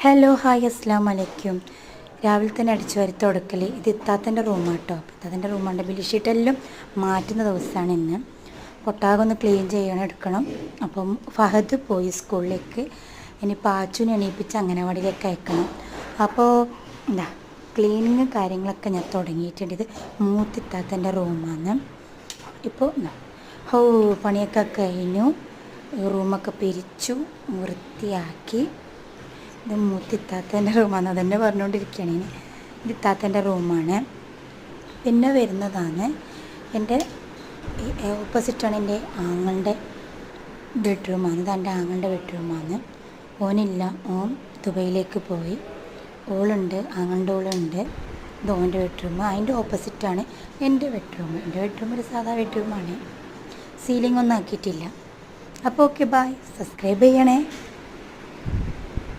Hello hi അസ്സാം വലൈക്കും. രാവിലെ തന്നെ അടിച്ചു വാരി തുടക്കൽ. ഇത് ഇത്താത്തൻ്റെ റൂമാണ് കേട്ടോ. അപ്പോൾ ഇത്താത്തൻ്റെ റൂമാണ്. ബെഡ്ഷീറ്റെല്ലാം മാറ്റുന്ന ദിവസമാണ് ഇന്ന്. പൊട്ടാകൊന്ന് ക്ലീൻ ചെയ്യണം, എടുക്കണം. അപ്പം ഫഹദ് പോയി സ്കൂളിലേക്ക്. ഇനി പാച്ചുവിനെ എണീപ്പിച്ച് അംഗനവാടിയിലേക്ക് അയക്കണം. അപ്പോൾ എന്താ ക്ലീനിങ് കാര്യങ്ങളൊക്കെ ഞാൻ തുടങ്ങിയിട്ടുണ്ട്. ഇത് മൂത്തിത്താത്തൻ്റെ റൂമാണ്. ഇപ്പോൾ പണിയൊക്കെ കഴിഞ്ഞു. റൂമൊക്കെ പിരിച്ചു വൃത്തിയാക്കി. ഇത് മൂത്തിത്താത്തൻ്റെ റൂമാണ്, അതെന്നെ പറഞ്ഞുകൊണ്ടിരിക്കുകയാണ്. ഇത് ഇത്താത്തൻ്റെ റൂമാണ്. പിന്നെ വരുന്നതാണ് എൻ്റെ ഓപ്പോസിറ്റാണ് എൻ്റെ ആങ്ങളുടെ ബെഡ്റൂമാണ്. ഇത് എൻ്റെ ആങ്ങളുടെ ബെഡ്റൂമാണ്. ഓനില്ല, ഓൻ ദുബൈയിലേക്ക് പോയി. ഓളുണ്ട്, ആങ്ങളുടെ ഓളുണ്ട്. ഇത് ഓൻ്റെ ബെഡ്റൂം. അതിൻ്റെ ഓപ്പോസിറ്റാണ് എൻ്റെ ബെഡ്റൂം. എൻ്റെ ബെഡ്റൂം ഒരു സാധാ ബെഡ്റൂമാണ്. സീലിംഗ് ഒന്നും ആക്കിയിട്ടില്ല. അപ്പോൾ ഓക്കെ, ബായ്. സബ്സ്ക്രൈബ് ചെയ്യണേ.